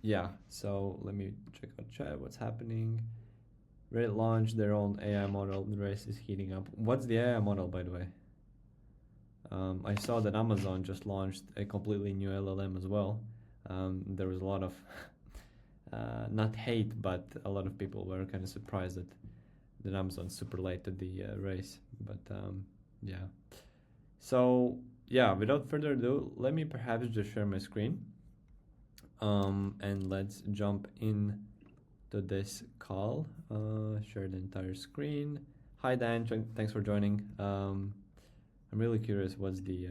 yeah, so let me check out chat, what's happening. Reddit launched their own AI model, the race is heating up. What's the AI model, by the way? I saw that Amazon just launched a completely new LLM as well. There was a lot of, not hate, but a lot of people were kind of surprised that Amazon's super late to the race. But yeah. So yeah, without further ado, let me perhaps just share my screen. And let's jump in to this call. Share the entire screen. Hi Dan, thanks for joining. I'm really curious what's the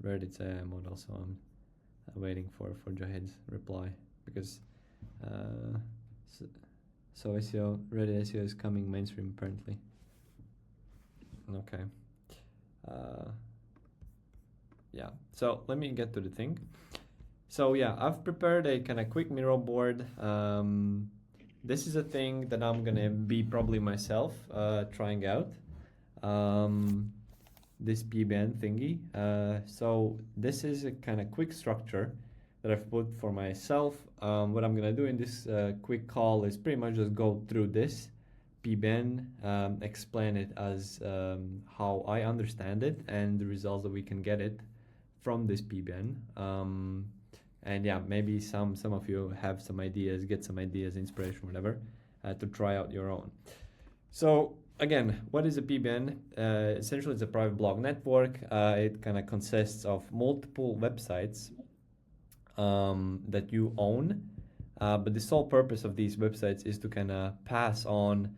Reddit's AI model, so I'm waiting for Jahid's reply because so SEO, Reddit SEO is coming mainstream apparently. Okay. Yeah, so let me get to the thing. So yeah, I've prepared a kind of quick Miro board. This is a thing that I'm gonna be probably myself trying out. This PBN thingy. So this is a kind of quick structure that I've put for myself. What I'm gonna do in this quick call is pretty much just go through this PBN, explain it as how I understand it and the results that we can get it from this PBN. And yeah, maybe some of you have some ideas, get some ideas, inspiration, whatever, to try out your own. So again, what is a PBN? Essentially, it's a private blog network. It kind of consists of multiple websites that you own, but the sole purpose of these websites is to kind of pass on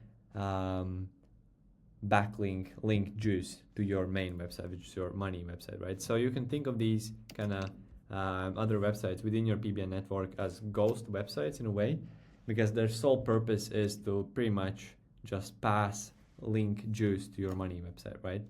backlink link juice to your main website, which is your money website, right? So you can think of these kind of other websites within your PBN network as ghost websites in a way, because their sole purpose is to pretty much just pass link juice to your money website, right?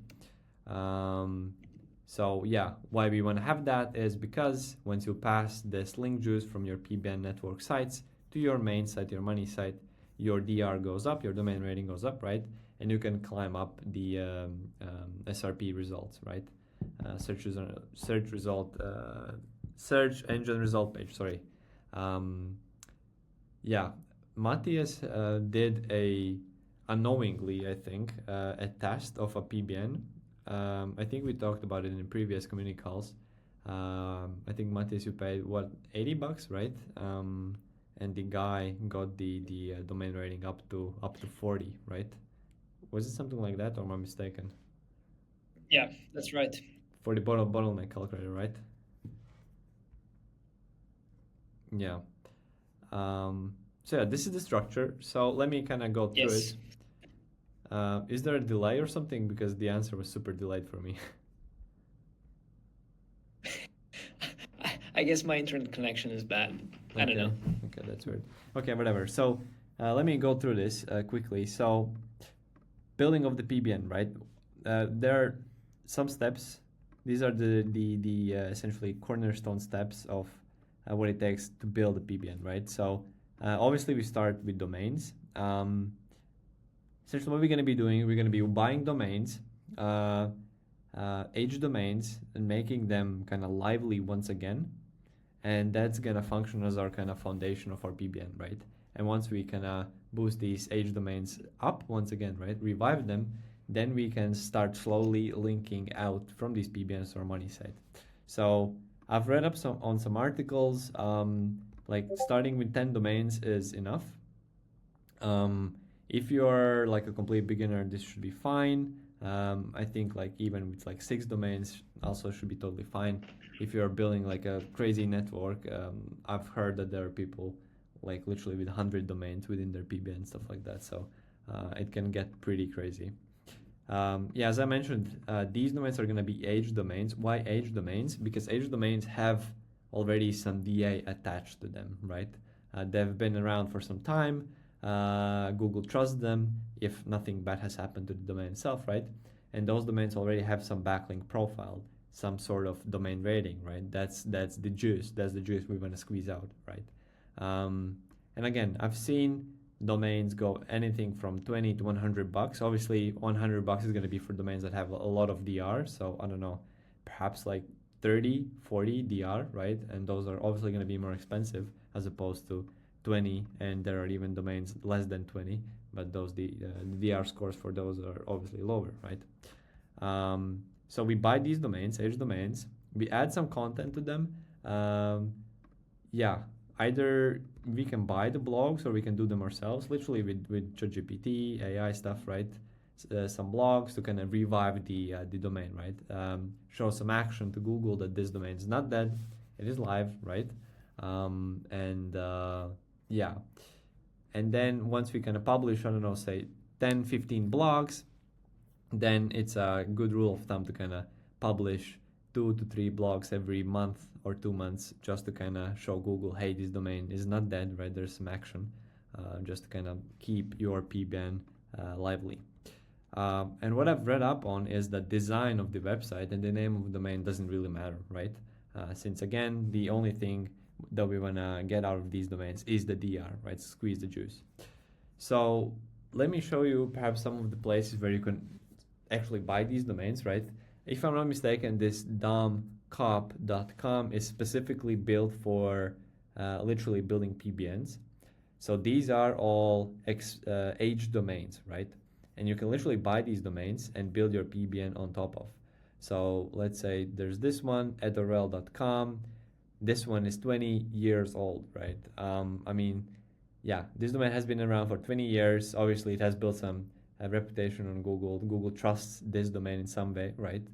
So yeah, why we want to have that is because once you pass this link juice from your PBN network sites to your main site, your money site, your DR goes up, your domain rating goes up, right? And you can climb up the SRP results, right? Search engine result page, sorry. Yeah, Matthias did unknowingly, I think, a test of a PBN. I think we talked about it in previous community calls. I think Matthias, you paid what, $80, right? And the guy got the domain rating up to 40, right? Was it something like that, or am I mistaken? Yeah, that's right. For the bottleneck calculator, right? Yeah. So yeah, this is the structure. So let me kind of go through Yes. it. Is there a delay or something? Because the answer was super delayed for me. I guess my internet connection is bad. I don't know. Okay, that's weird. Okay, whatever. So let me go through this quickly. So building of the PBN, right? There are some steps. These are the essentially cornerstone steps of what it takes to build a PBN, right? So obviously we start with domains. Essentially what we're going to be doing, we're going to be buying domains, age domains, and making them kind of lively once again. And that's going to function as our kind of foundation of our PBN, right? And once we kind of boost these age domains up once again, right, revive them, then we can start slowly linking out from these PBNs to our money site. So I've read up on some articles, like starting with 10 domains is enough. If you're like a complete beginner, this should be fine. I think like even with like 6 domains also should be totally fine. If you're building like a crazy network, I've heard that there are people like literally with 100 domains within their PBN and stuff like that. So it can get pretty crazy. Yeah, as I mentioned, these domains are going to be age domains. Why age domains? Because age domains have already some DA attached to them, right? They've been around for some time. Google trusts them if nothing bad has happened to the domain itself, right? And those domains already have some backlink profile, some sort of domain rating, right? That's the juice. That's the juice we want to squeeze out, right? And again, I've seen domains go anything from 20 to $100. Obviously, $100 is going to be for domains that have a lot of DR. So I don't know, perhaps like 30, 40 DR, right? And those are obviously going to be more expensive. as opposed to 20, and there are even domains less than 20, but those the DR scores for those are obviously lower, right? So we buy these domains, H domains, we add some content to them. Yeah, either we can buy the blogs or we can do them ourselves, literally with ChatGPT, AI stuff, right? Some blogs to kind of revive the domain, right? Show some action to Google that this domain is not dead, it is live, right? Yeah, and then once we kind of publish, I don't know, say 10, 15 blogs, then it's a good rule of thumb to kind of publish 2 to 3 blogs every month or 2 months, just to kind of show Google, hey, this domain is not dead, right? There's some action, just to kind of keep your PBN lively. And what I've read up on is the design of the website, and the name of the domain doesn't really matter, right? Since again, the only thing that we want to get out of these domains is the DR, right? Squeeze the juice. So let me show you perhaps some of the places where you can actually buy these domains, right? If I'm not mistaken, this domcop.com is specifically built for literally building PBNs. So these are all H domains, right? And you can literally buy these domains and build your PBN on top of. So let's say there's this one, edorel.com. This one is 20 years old, right? I mean, yeah, this domain has been around for 20 years. Obviously, it has built some reputation on Google. Google trusts this domain in some way, right?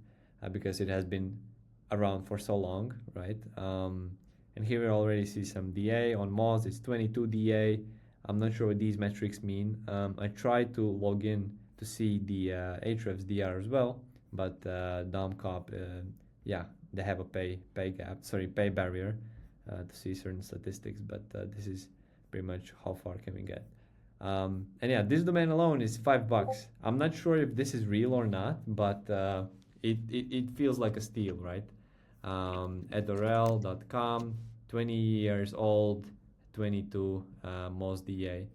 Because it has been around for so long, right? And here we already see some DA on Moz. It's 22 DA. I'm not sure what these metrics mean. I tried to log in to see the Ahrefs DR as well, but DomCop, yeah, they have a pay barrier to see certain statistics. But this is pretty much how far can we get. And yeah, this domain alone is $5. I'm not sure if this is real or not, but it feels like a steal, right? Edorel.com, 20 years old, 22 MOSDA.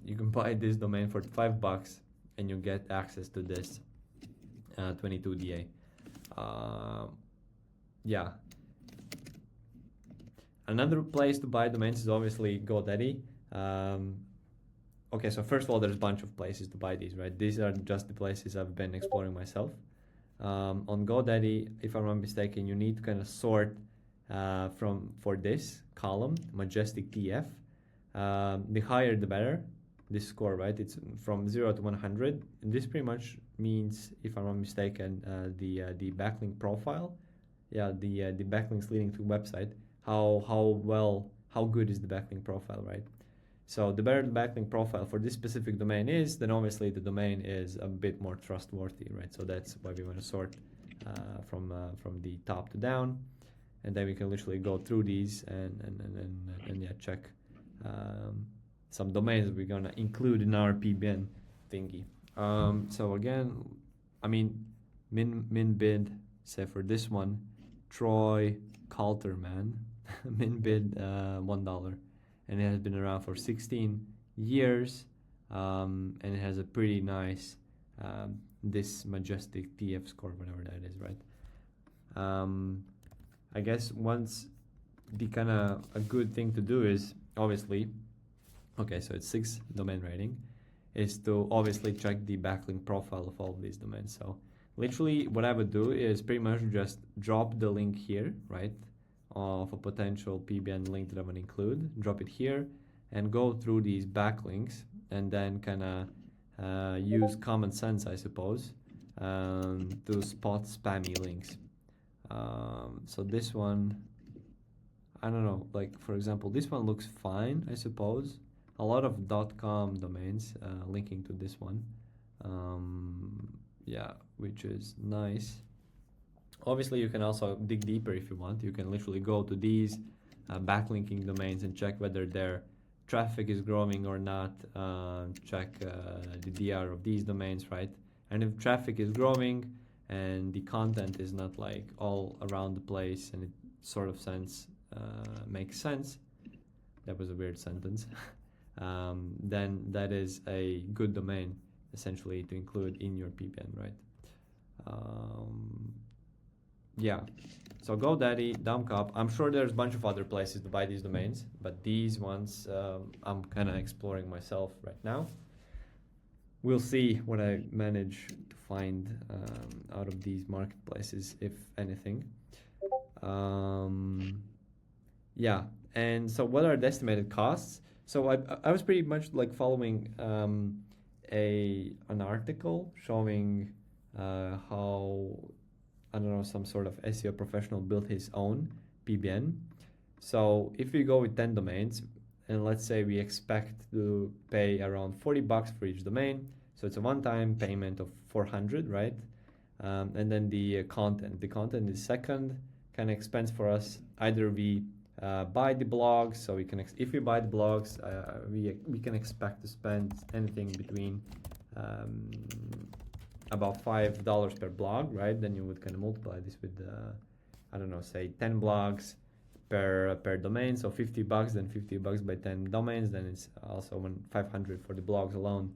You can buy this domain for $5 and you get access to this 22 DA. Yeah. Another place to buy domains is obviously GoDaddy. Okay, so first of all, there's a bunch of places to buy these, right? These are just the places I've been exploring myself. On GoDaddy, if I'm not mistaken, you need to kind of sort for this column, Majestic TF. The higher the better, this score, right? It's from 0 to 100. And this pretty much means, if I'm not mistaken, the backlink profile. Yeah, the backlinks leading to website. How good is the backlink profile, right? So the better the backlink profile for this specific domain is, then obviously the domain is a bit more trustworthy, right? So that's why we want to sort from the top to down, and then we can literally go through these and yeah, check some domains we're gonna include in our PBN thingy. So again, I mean, min bid, say for this one, Troy Calterman, min bid $1. And it has been around for 16 years, and it has a pretty nice this Majestic TF score, whatever that is, right? I guess once the kind of a good thing to do is obviously, okay, so it's 6 domain rating, is to obviously check the backlink profile of all of these domains. So literally what I would do is pretty much just drop the link here, right, of a potential PBN link that I want to include, drop it here, and go through these backlinks, and then kind of use common sense, I suppose, to spot spammy links. So this one, I don't know, like for example, this one looks fine, I suppose. A lot of .com domains linking to this one, yeah, which is nice. Obviously, you can also dig deeper if you want. You can literally go to these backlinking domains and check whether their traffic is growing or not. Check the DR of these domains, right? And if traffic is growing and the content is not like all around the place and it sort of makes sense, that was a weird sentence, then that is a good domain essentially to include in your PBN, right? yeah. So GoDaddy, Dumpcup. I'm sure there's a bunch of other places to buy these domains, but these ones I'm kind of exploring myself right now. We'll see what I manage to find out of these marketplaces, if anything. Yeah, and so what are the estimated costs? So I was pretty much like following an article showing how, I don't know, some sort of SEO professional built his own PBN. So if we go with 10 domains, and let's say we expect to pay around $40 for each domain, so it's a one-time payment of 400, right? And then the content is second kind of expense for us. Either we buy the blogs, so we can if we buy the blogs, we can expect to spend anything between about $5 per blog, right? Then you would kind of multiply this with I don't know, say 10 blogs per domain, so $50, then $50 by 10 domains, then it's also 500 for the blogs alone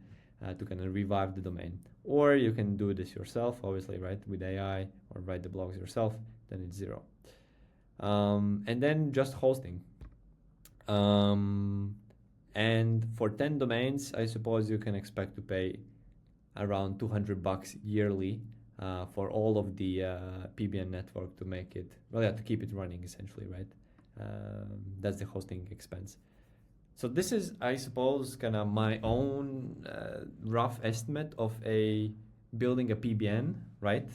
to kind of revive the domain. Or you can do this yourself, obviously, right, with AI, or write the blogs yourself, then it's zero. And then just hosting. And for 10 domains, I suppose you can expect to pay around $200 yearly for all of the PBN network to make it, well, yeah, to keep it running essentially, right? That's the hosting expense. So this is, I suppose, kind of my own rough estimate of building a PBN, right?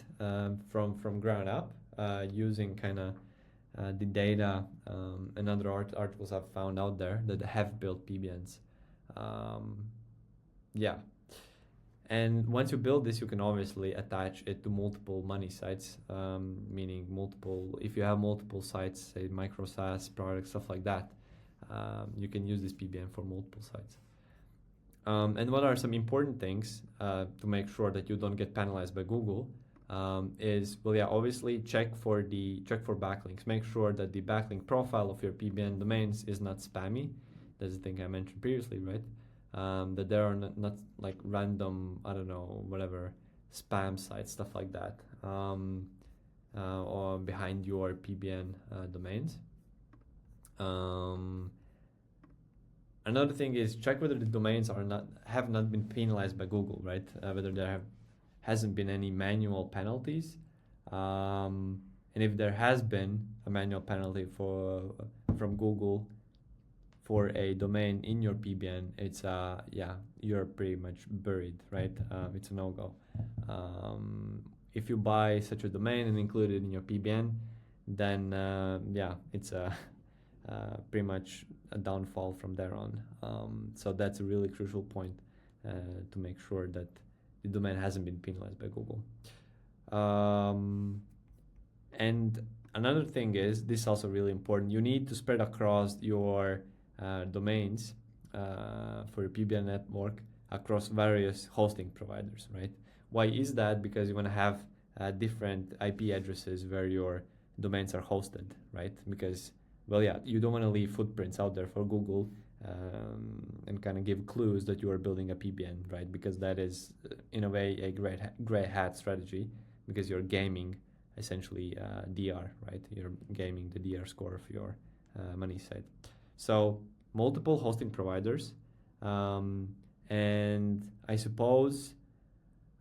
From ground up, using kind of the data and other articles I've found out there that have built PBNs. Yeah. And once you build this, you can obviously attach it to multiple money sites, meaning if you have multiple sites, say micro SaaS products, stuff like that, you can use this PBN for multiple sites. And what are some important things to make sure that you don't get penalized by Google is, well, yeah, obviously check for backlinks. Make sure that the backlink profile of your PBN domains is not spammy. That's the thing I mentioned previously, right? That there are not like random, I don't know, whatever, spam sites, stuff like that, or behind your PBN domains. Another thing is check whether the domains have not been penalized by Google, right? Whether there hasn't been any manual penalties, and if there has been a manual penalty from Google for a domain in your PBN, it's you're pretty much buried, right? It's a no-go. If you buy such a domain and include it in your PBN, then it's pretty much a downfall from there on. So that's a really crucial point to make sure that the domain hasn't been penalized by Google. And another thing is, this is also really important, you need to spread across your domains for your PBN network across various hosting providers, right? Why is that? Because you want to have different IP addresses where your domains are hosted, right? Because, well, yeah, you don't want to leave footprints out there for Google and kind of give clues that you are building a PBN, right? Because that is, in a way, a gray hat strategy, because you're gaming essentially DR, right? You're gaming the DR score of your money site. So multiple hosting providers, and I suppose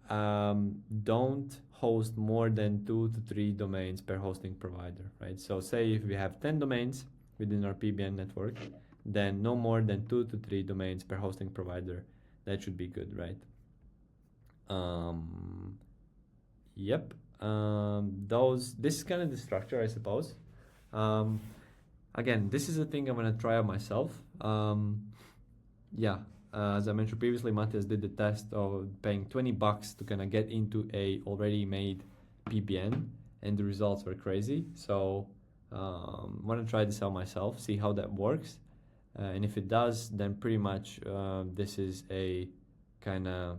don't host more than 2 to 3 domains per hosting provider, right? So say if we have 10 domains within our PBN network, then no more than 2 to 3 domains per hosting provider. That should be good, right? Yep. This is kind of the structure, I suppose. Again, this is a thing I'm gonna try out myself. As I mentioned previously, Matthias did the test of paying $20 to kind of get into a already made PBN, and the results were crazy. So I'm gonna try this out myself, see how that works, and if it does, then pretty much this is a kind of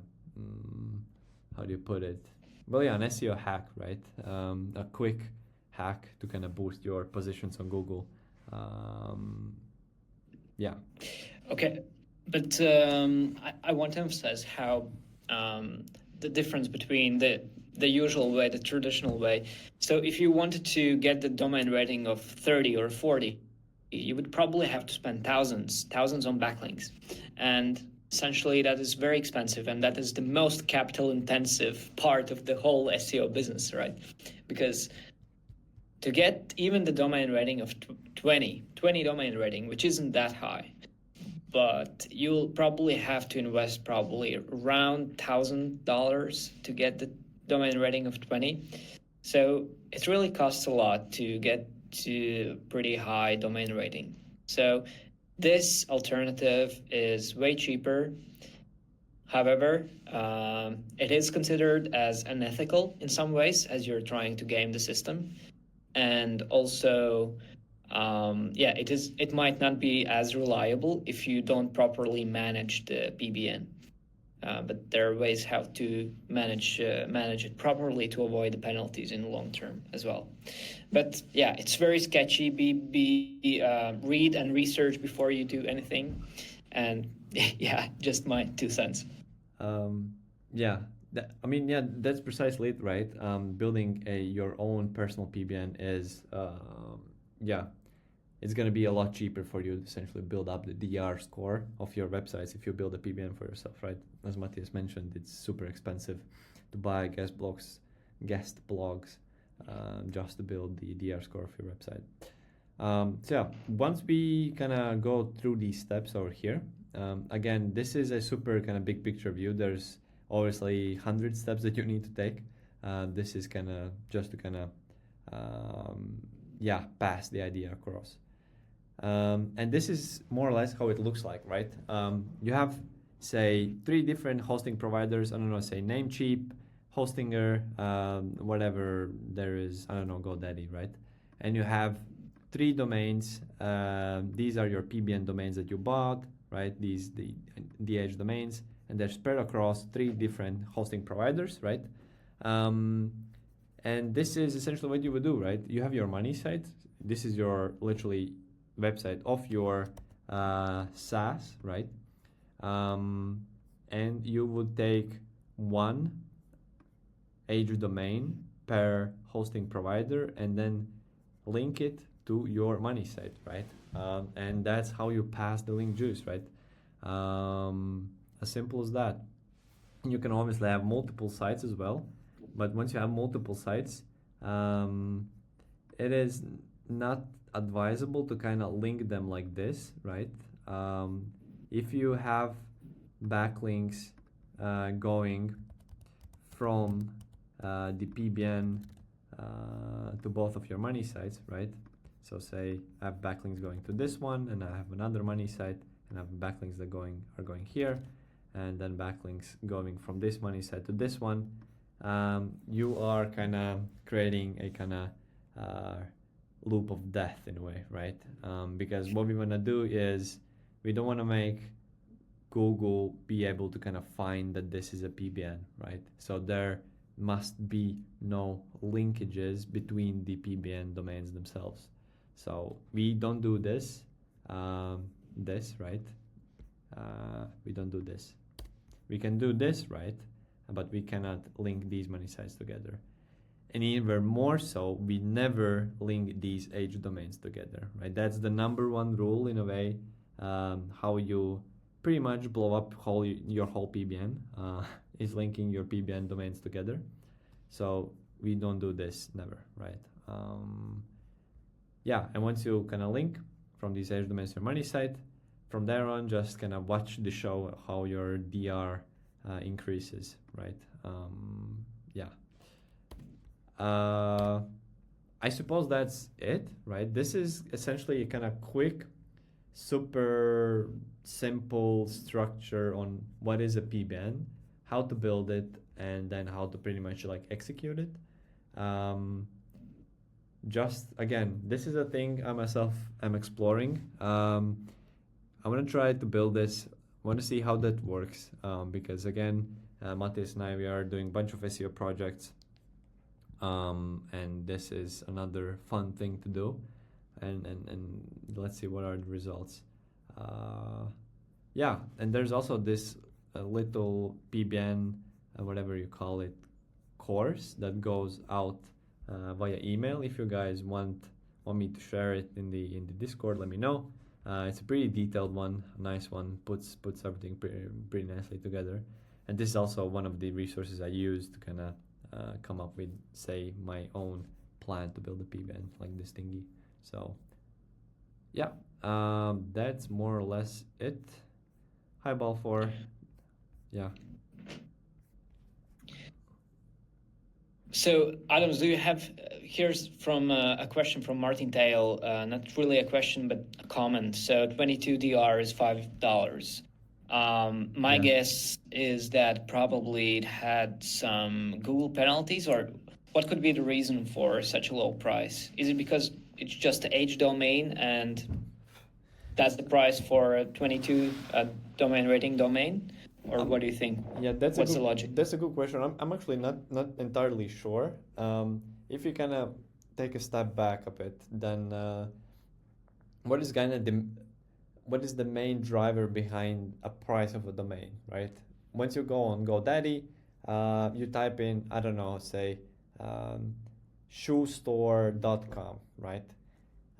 how do you put it? Well, yeah, an SEO hack, right? A quick hack to kind of boost your positions on Google. Okay, but I want to emphasize how the difference between the the usual way, the traditional way. So if you wanted to get the domain rating of 30 or 40, you would probably have to spend thousands on backlinks. And essentially that is very expensive, and that is the most capital intensive part of the whole SEO business, right? Because to get even the domain rating of 20 domain rating, which isn't that high, but you'll probably have to invest probably around $1,000 to get the domain rating of 20. So it really costs a lot to get to pretty high domain rating. So this alternative is way cheaper. However, it is considered as unethical in some ways, as you're trying to game the system. And also, it might not be as reliable if you don't properly manage the PBN. But there are ways how to manage it properly to avoid the penalties in the long term as well. But yeah, it's very sketchy. Read and research before you do anything. And yeah, just my 2 cents. Yeah, yeah, that's precisely it, right? Building your own personal PBN is, yeah, it's going to be a lot cheaper for you to essentially build up the DR score of your websites if you build a PBN for yourself, right? As Matthias mentioned, it's super expensive to buy guest blogs, just to build the DR score of your website. So yeah, once we kind of go through these steps over here, again, this is a super kind of big picture view. There's obviously 100 steps that you need to take. This is kind of just to kind of pass the idea across. And this is more or less how it looks like, right? You have, say, 3 different hosting providers. I don't know, say Namecheap, Hostinger, whatever there is. I don't know, GoDaddy, right? And you have 3 domains. These are your PBN domains that you bought, right? These the DH domains, and they're spread across 3 different hosting providers, right? And this is essentially what you would do, right? You have your money site. This is your literally website of your SaaS, right? And you would take 1 age domain per hosting provider and then link it to your money site, right? And that's how you pass the link juice, right? As simple as that. You can obviously have multiple sites as well, but once you have multiple sites, it is not advisable to kind of link them like this, right? If you have backlinks going from the PBN to both of your money sites, right? So say I have backlinks going to this one, and I have another money site, and I have backlinks that are going here, and then backlinks going from this money site to this one. You are kind of creating a kind of loop of death in a way, right? Because what we want to do is we don't want to make Google be able to kind of find that this is a PBN, right? So there must be no linkages between the PBN domains themselves. So we don't do this, right? We don't do this. We can do this, right? But we cannot link these money sites together. And even more so, we never link these age domains together, right? That's the number 1 rule in a way, how you pretty much blow up your whole PBN, is linking your PBN domains together. So we don't do this, never, right? And once you kind of link from these age domains to your money site, from there on, just kind of watch the show how your DR increases, right? I suppose that's it, right? This is essentially a kind of quick, super simple structure on what is a PBN, how to build it, and then how to pretty much like execute it. Just again, this is a thing I myself am exploring. I want to try to build this. I want to see how that works, because again, Matthias and I, we are doing a bunch of SEO projects, and this is another fun thing to do, and let's see what are the results. And there's also this little PBN, whatever you call it, course that goes out via email. If you guys want me to share it in the Discord, let me know. It's a pretty detailed one, a nice one, puts everything pretty nicely together. And this is also one of the resources I use to kind of come up with, say, my own plan to build a PBN like this thingy. So yeah, that's more or less it. Hi Balfour. Yeah. So, Adams, do you have, here's from a question from Martin Tail, not really a question, but a comment. So 22DR is $5. My guess is that probably it had some Google penalties, or what could be the reason for such a low price? Is it because it's just a H domain and that's the price for a 22 domain rating domain? Or what do you think? Yeah, that's What's the logic? That's a good question. I'm actually not entirely sure. If you kind of take a step back a bit, then what is the main driver behind a price of a domain, right? Once you go on GoDaddy, you type in, I don't know, say shoestore.com, right?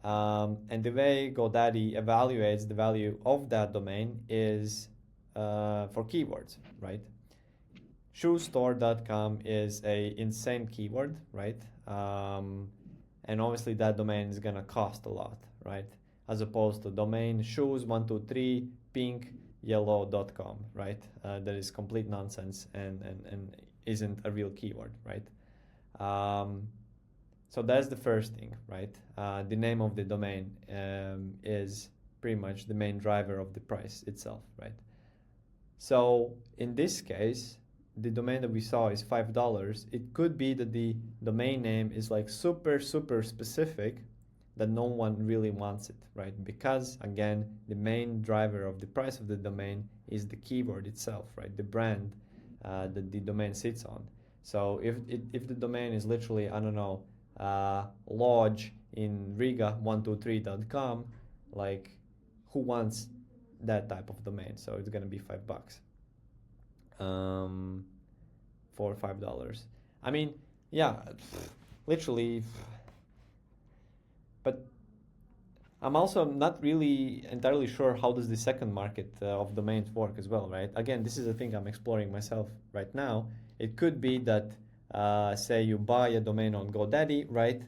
And the way GoDaddy evaluates the value of that domain is for keywords, right? Shoestore.com is a insane keyword, right? And obviously that domain is gonna cost a lot, right? As opposed to domain shoes123 pink yellow.com, right? That is complete nonsense and isn't a real keyword, right? So that's the first thing, right? The name of the domain is pretty much the main driver of the price itself, right? So in this case, the domain that we saw is $5. It could be that the domain name is like super specific, that no one really wants it, right? Because again, the main driver of the price of the domain is the keyword itself, right? The brand that the domain sits on. So if the domain is literally, I don't know, lodge in Riga123.com, like who wants that type of domain? So it's gonna be $5 for $5. I mean, yeah, literally. But I'm also not really entirely sure how does the second market of domains work as well, right? Again, this is a thing I'm exploring myself right now. It could be that say you buy a domain on GoDaddy, right?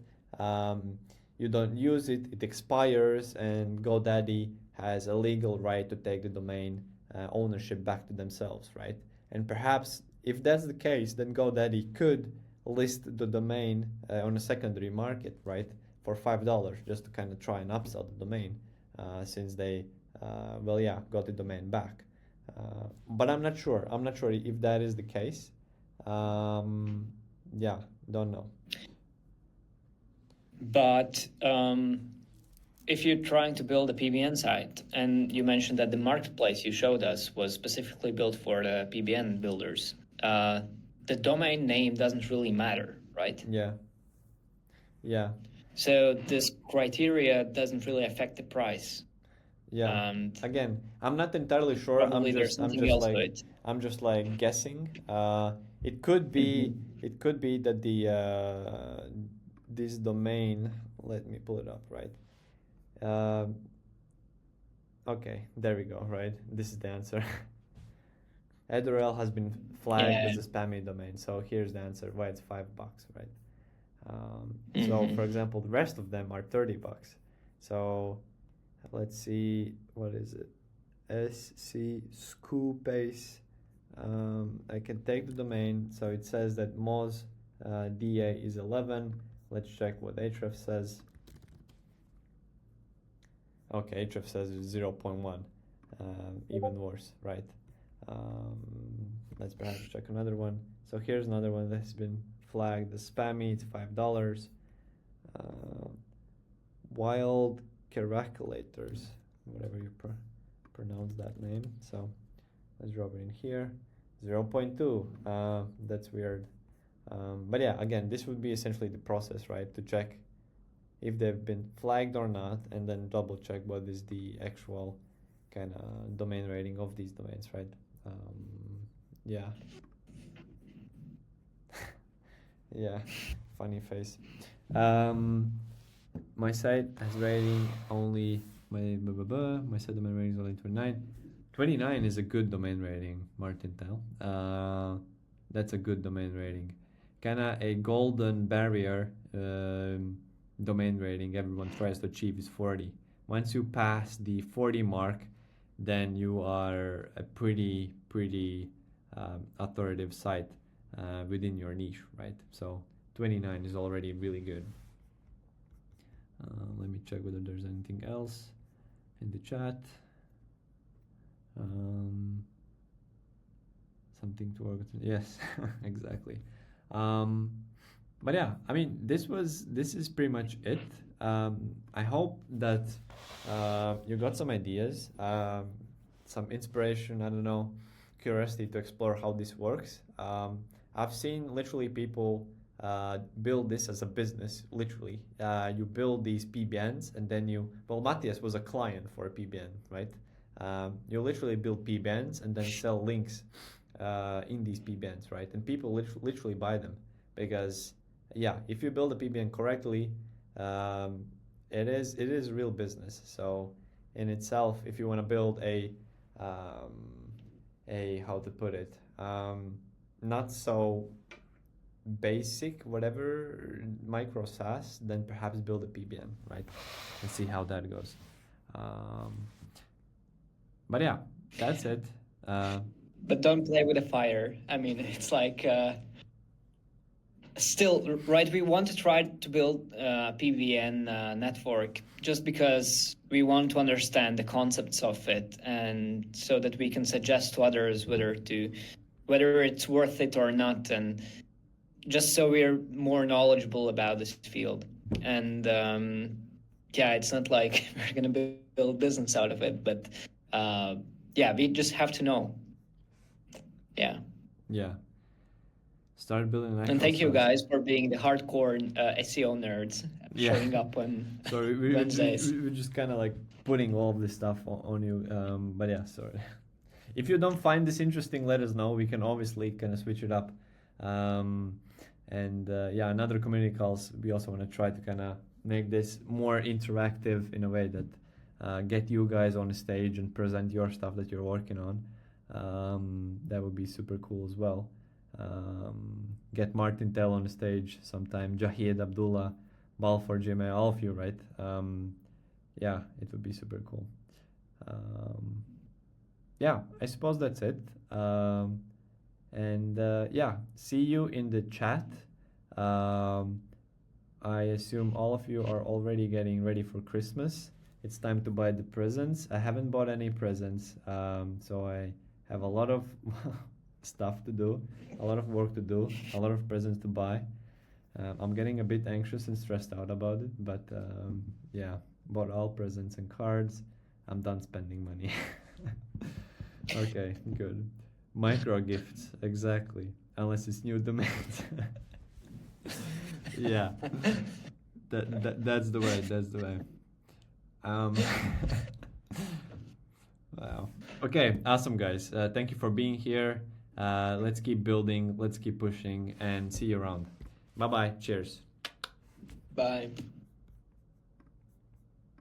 You don't use it, it expires, and GoDaddy has a legal right to take the domain ownership back to themselves, right? And perhaps if that's the case, then GoDaddy could list the domain on a secondary market, right? For $5, just to kind of try and upsell the domain, since they, got the domain back. But I'm not sure. I'm not sure if that is the case. Don't know. But if you're trying to build a PBN site, and you mentioned that the marketplace you showed us was specifically built for the PBN builders, the domain name doesn't really matter, right? Yeah. So this criteria doesn't really affect the price. Yeah. Again, I'm not entirely sure. I'm just like guessing. It could be that the this domain. Let me pull it up. Right. Okay, there we go. Right. This is the answer. Adderall has been flagged as a spammy domain. So here's the answer. Why it's $5, right? So for example, the rest of them are $30. So let's see, what is it? SC Scoopbase. I can take the domain. So it says that Moz DA is 11. Let's check what href says. Okay, href says it's 0.1. Even worse, right? Let's perhaps check another one. So here's another one that's been flagged as spammy. It's $5. Wild Caraculators, whatever you pronounce that name. So let's drop it in here. 0.2. That's weird. But yeah, again, this would be essentially the process, right? To check if they've been flagged or not, and then double check what is the actual kind of domain rating of these domains, right? Yeah. Yeah, funny face. My site has rating only my site domain rating is only 29. 29 is a good domain rating, Martin Tell. That's a good domain rating. Kinda a golden barrier domain rating everyone tries to achieve is 40. Once you pass the 40 mark, then you are a pretty authoritative site within your niche, right? So 29 is already really good. Let me check whether there's anything else in the chat. Something to work with. Yes, exactly. But yeah, I mean, this is pretty much it. I hope that you got some ideas, some inspiration. I don't know, curiosity to explore how this works. I've seen literally people build this as a business. Literally, you build these PBNs, and then Matthias was a client for a PBN, right? You literally build PBNs and then sell links in these PBNs, right? And people literally buy them because, yeah, if you build a PBN correctly, it is real business. So in itself, if you want to build a how to put it, not so basic whatever micro SaaS, then perhaps build a PBN, right? And see how that goes. But yeah, that's it. But don't play with the fire. I mean, it's like still, right? We want to try to build a PBN network just because we want to understand the concepts of it, and so that we can suggest to others whether it's worth it or not, and just so we're more knowledgeable about this field. And yeah, it's not like we're gonna build business out of it, but yeah, we just have to know. Yeah. Start building an And thank you SaaS. guys for being the hardcore SEO nerds showing up on Wednesdays. We're just kind of like putting all of this stuff on you. But yeah, sorry. If you don't find this interesting, let us know. We can obviously kind of switch it up. Yeah, another community calls. We also want to try to kind of make this more interactive in a way that get you guys on the stage and present your stuff that you're working on. That would be super cool as well. Get Martin Tell on the stage sometime, Jahid, Abdullah, Balfour, Jimmy, all of you, right? Yeah, it would be super cool. Yeah, I suppose that's it. Yeah, see you in the chat. I assume all of you are already getting ready for Christmas. It's time to buy the presents. I haven't bought any presents, so I have a lot of stuff to do, a lot of work to do, a lot of presents to buy. I'm getting a bit anxious and stressed out about it, but yeah, bought all presents and cards. I'm done spending money. Okay, good. Micro gifts, exactly. Unless it's new domains. Yeah, that's the way. That's the way. Wow. Okay, awesome, guys. Thank you for being here. Let's keep building, let's keep pushing, and see you around. Bye bye. Cheers. Bye.